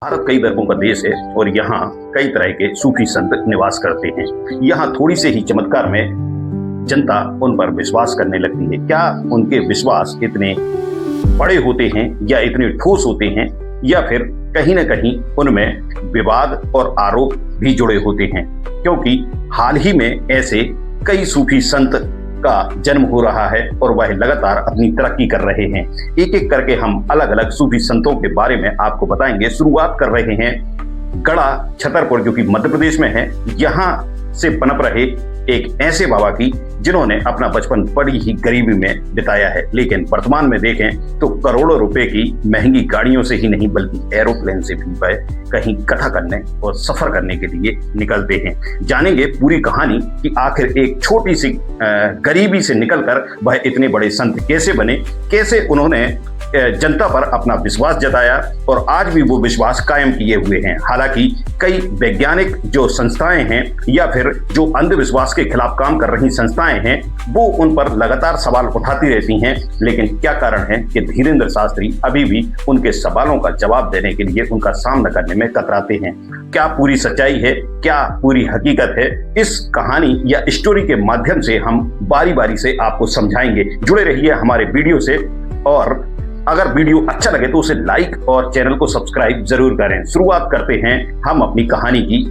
भारत कई धर्मों का देश है और यहाँ कई तरह के सूफी संत निवास करते हैं। यहाँ थोड़ी से ही चमत्कार में जनता उन पर विश्वास करने लगती है। क्या उनके विश्वास इतने बड़े होते हैं या इतने ठोस होते हैं, या फिर कहीं न कहीं उनमें विवाद और आरोप भी जुड़े होते हैं? क्योंकि हाल ही में ऐसे कई सूफी संत का जन्म हो रहा है और वह लगातार अपनी तरक्की कर रहे हैं। एक एक करके हम अलग अलग सूफी संतों के बारे में आपको बताएंगे। शुरुआत कर रहे हैं गढ़ा छतरपुर, जो कि मध्य प्रदेश में है। यहाँ से पनप रहे एक ऐसे बाबा की जिन्होंने अपना बचपन बड़ी ही गरीबी में बिताया है, लेकिन वर्तमान में देखें तो करोड़ों रुपए की महंगी गाड़ियों से ही नहीं बल्कि एरोप्लेन से भी वह कहीं कथा करने और सफर करने के लिए निकलते हैं। जानेंगे पूरी कहानी कि आखिर एक छोटी सी गरीबी से निकलकर वह इतने बड़े संत कैसे बने, कैसे उन्होंने जनता पर अपना विश्वास जताया और आज भी वो विश्वास कायम किए हुए हैं। हालांकि कई वैज्ञानिक जो संस्थाएं हैं या फिर जो अंधविश्वास के खिलाफ काम कर रही संस्थाएं हैं, वो उन पर लगातार सवाल उठाती रहती हैं, लेकिन क्या कारण है कि धीरेंद्र शास्त्री अभी भी उनके सवालों का जवाब देने के लिए उनका सामना करने में कतराते हैं? क्या पूरी सच्चाई है, क्या पूरी हकीकत है? इस कहानी या स्टोरी के माध्यम से हम बारी बारी से आपको समझाएंगे। जुड़े रहिए हमारे वीडियो से, और अगर वीडियो अच्छा लगे तो उसे लाइक और चैनल को सब्सक्राइब जरूर करें। शुरुआत करते हैं हम अपनी कहानी की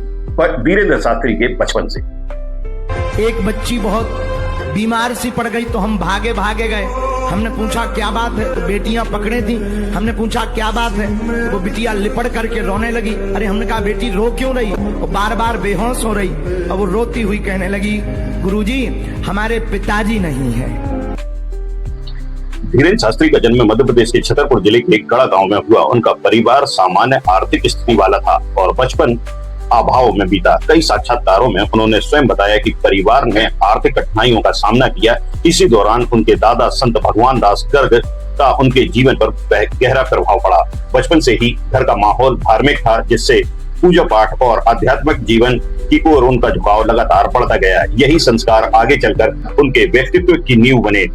धीरेंद्र शास्त्री के बचपन से। एक बच्ची बहुत बीमार सी पड़ गई तो हम भागे भागे गए। हमने पूछा क्या बात है, तो बेटियां पकड़े थी। हमने पूछा क्या बात है, तो वो बिटिया लिपट करके रोने लगी। अरे हमने कहा बेटी रो क्यों रही? वो बार बार बेहोश हो रही और वो रोती हुई कहने लगी, गुरुजी हमारे पिताजी नहीं है। धीरेंद्र शास्त्री का जन्म मध्य प्रदेश के छतरपुर जिले के गढ़ा गांव में हुआ। उनका परिवार सामान्य आर्थिक स्थिति वाला था और बचपन अभाव में बीता। कई साक्षात्कारों में उन्होंने स्वयं बताया कि परिवार ने आर्थिक कठिनाइयों का सामना किया। इसी दौरान उनके दादा संत भगवान दास गर्ग का उनके जीवन पर गहरा प्रभाव पड़ा। बचपन से ही घर का माहौल धार्मिक था, जिससे पूजा पाठ और आध्यात्मिक जीवन की ओर उनका झुकाव लगातार बढ़ता गया। यही संस्कार आगे चलकर उनके व्यक्तित्व की नींव बने।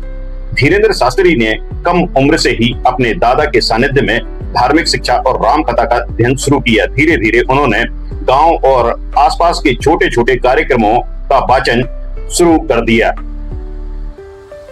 धीरेंद्र शास्त्री ने कम उम्र से ही अपने दादा के सानिध्य में धार्मिक शिक्षा और राम कथा का अध्ययन शुरू किया। धीरे धीरे उन्होंने गांव और आसपास के छोटे छोटे कार्यक्रमों का वाचन शुरू कर दिया।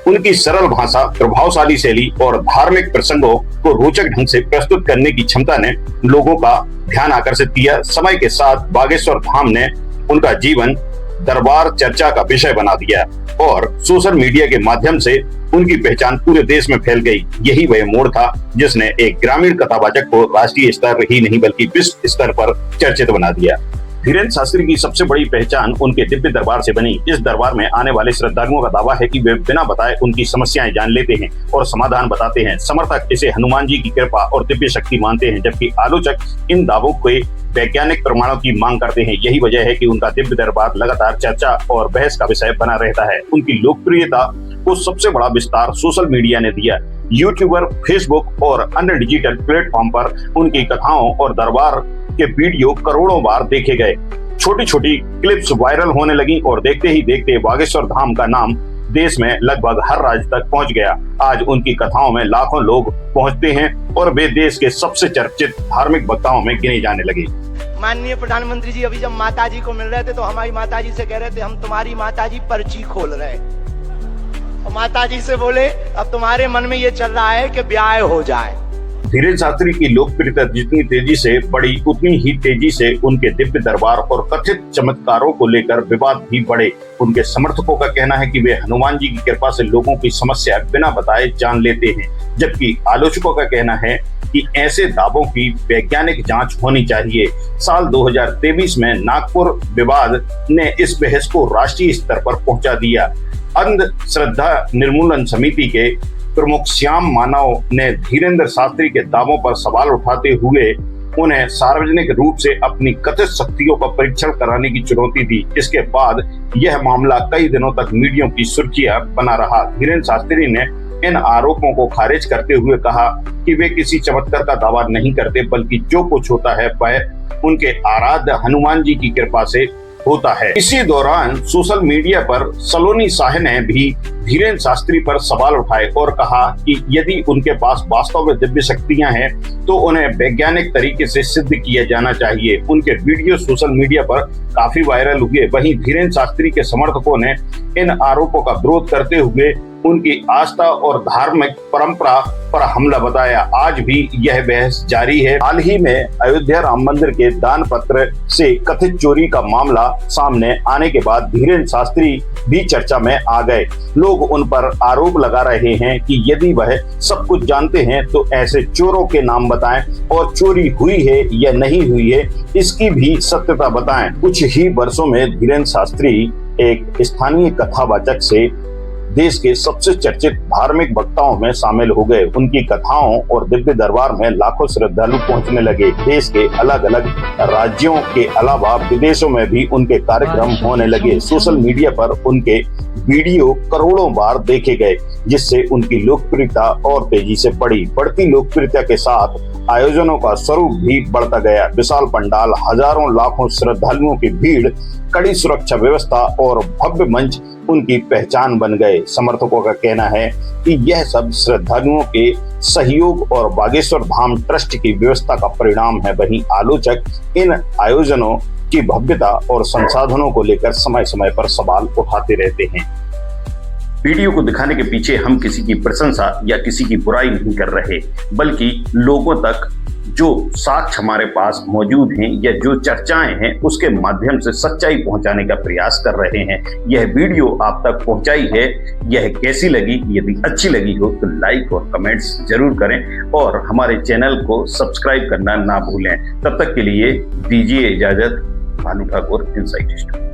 उनकी सरल भाषा, प्रभावशाली शैली और धार्मिक प्रसंगों को रोचक ढंग से प्रस्तुत करने की क्षमता ने लोगों का ध्यान आकर्षित किया। समय के साथ बागेश्वर धाम ने उनका जीवन दरबार चर्चा का विषय बना दिया और सोशल मीडिया के माध्यम से उनकी पहचान पूरे देश में फैल गई। यही वह मोड़ था जिसने एक ग्रामीण कथावाचक को राष्ट्रीय स्तर ही नहीं बल्कि विश्व स्तर पर चर्चित बना दिया। धीरेंद्र शास्त्री की सबसे बड़ी पहचान उनके दिव्य दरबार से बनी। इस दरबार में आने वाले श्रद्धालुओं का दावा है कि वे बिना बताए उनकी समस्याएं जान लेते हैं और समाधान बताते हैं। समर्थक इसे हनुमान जी की कृपा और दिव्य शक्ति मानते हैं, जबकि आलोचक इन दावों के वैज्ञानिक प्रमाणों की मांग करते हैं। यही वजह है कि उनका दिव्य दरबार लगातार चर्चा और बहस का विषय बना रहता है। उनकी लोकप्रियता को सबसे बड़ा विस्तार सोशल मीडिया ने दिया। यूट्यूबर, फेसबुक और अन्य डिजिटल प्लेटफॉर्म पर उनकी कथाओं और दरबार के वीडियो करोड़ों बार देखे गए। छोटी छोटी क्लिप्स वायरल होने लगी और देखते ही देखते बागेश्वर धाम का नाम देश में लगभग हर राज्य तक पहुंच गया। आज उनकी कथाओं में लाखों लोग पहुंचते हैं और वे देश के सबसे चर्चित धार्मिक वक्ताओं में गिने जाने लगे। माननीय प्रधानमंत्री जी अभी जब माता जी को मिल रहे थे तो हमारी माता जी से कह रहे थे हम तुम्हारी माता जी पर्ची खोल रहे हैं, और माता जी से बोले अब तुम्हारे मन में ये चल रहा है कि ब्याह हो जाए। धीरेंद्र शास्त्री की लोकप्रियता जितनी तेजी से बढ़ी, उतनी ही तेजी से उनके दिव्य दरबार और कथित चमत्कारों को लेकर विवाद भी बढ़े। उनके समर्थकों का कहना है कि वे हनुमान जी की कृपा से लोगों की समस्या बिना बताए जान लेते हैं, जबकि आलोचकों का कहना है कि ऐसे दावों की वैज्ञानिक जांच होनी चाहिए। साल 2023 में नागपुर विवाद ने इस बहस को राष्ट्रीय स्तर पर पहुंचा दिया। अंधश्रद्धा निर्मूलन समिति के प्रमुख श्याम मानव ने धीरेंद्र शास्त्री के दावों पर सवाल उठाते हुए उन्हें सार्वजनिक रूप से अपनी कथित शक्तियों का परीक्षण कराने की चुनौती दी। इसके बाद यह मामला कई दिनों तक मीडिया की सुर्खियां बना रहा। धीरेंद्र शास्त्री ने इन आरोपों को खारिज करते हुए कहा कि वे किसी चमत्कार का दावा नहीं करते, बल्कि जो कुछ होता है वह उनके आराध्य हनुमान जी की कृपा से होता है। इसी दौरान सोशल मीडिया पर सलोनी शाह ने भी धीरेन्द्र शास्त्री पर सवाल उठाए और कहा कि यदि उनके पास वास्तव में दिव्य शक्तियां हैं तो उन्हें वैज्ञानिक तरीके से सिद्ध किया जाना चाहिए। उनके वीडियो सोशल मीडिया पर काफी वायरल हुए। वहीं धीरेन्द्र शास्त्री के समर्थकों ने इन आरोपों का विरोध करते हुए उनकी आस्था और धार्मिक परंपरा पर हमला बताया। आज भी यह बहस जारी है। हाल ही में अयोध्या राम मंदिर के दान पत्र से कथित चोरी का मामला सामने आने के बाद धीरेन्द्र शास्त्री भी चर्चा में आ गए। लोग उन पर आरोप लगा रहे हैं कि यदि वह सब कुछ जानते हैं तो ऐसे चोरों के नाम बताएं और चोरी हुई है या नहीं हुई है इसकी भी सत्यता बताएं। कुछ ही वर्षों में धीरेन्द्र शास्त्री एक स्थानीय कथावाचक से देश के सबसे चर्चित धार्मिक वक्ताओं में शामिल हो गए। उनकी कथाओं और दिव्य दरबार में लाखों श्रद्धालु पहुंचने लगे। देश के अलग अलग राज्यों के अलावा विदेशों में भी उनके कार्यक्रम होने लगे। सोशल मीडिया पर उनके वीडियो करोड़ों बार देखे गए, जिससे उनकी लोकप्रियता और तेजी से बढ़ी। बढ़ती लोकप्रियता के साथ आयोजनों का स्वरूप भी बढ़ता गया। विशाल पंडाल, हजारों लाखों श्रद्धालुओं की भीड़, कड़ी सुरक्षा व्यवस्था और भव्य मंच उनकी पहचान बन गए। समर्थकों का कहना है कि यह सब श्रद्धालुओं के सहयोग और बागेश्वर धाम ट्रस्ट की व्यवस्था का परिणाम है। वहीं आलोचक इन आयोजनों की भव्यता और संसाधनों को लेकर समय समय पर सवाल उठाते रहते हैं। वीडियो को दिखाने के पीछे हम किसी की प्रशंसा या किसी की बुराई नहीं कर रहे, बल्कि लोगों तक जो साक्ष्य हमारे पास मौजूद हैं या जो चर्चाएं हैं उसके माध्यम से सच्चाई पहुंचाने का प्रयास कर रहे हैं। यह वीडियो आप तक पहुंचाई है, यह कैसी लगी? यदि अच्छी लगी हो तो लाइक और कमेंट्स जरूर करें और हमारे चैनल को सब्सक्राइब करना ना भूलें। तब तक के लिए दीजिए इजाजत। Bhanu Thakur, insight studio.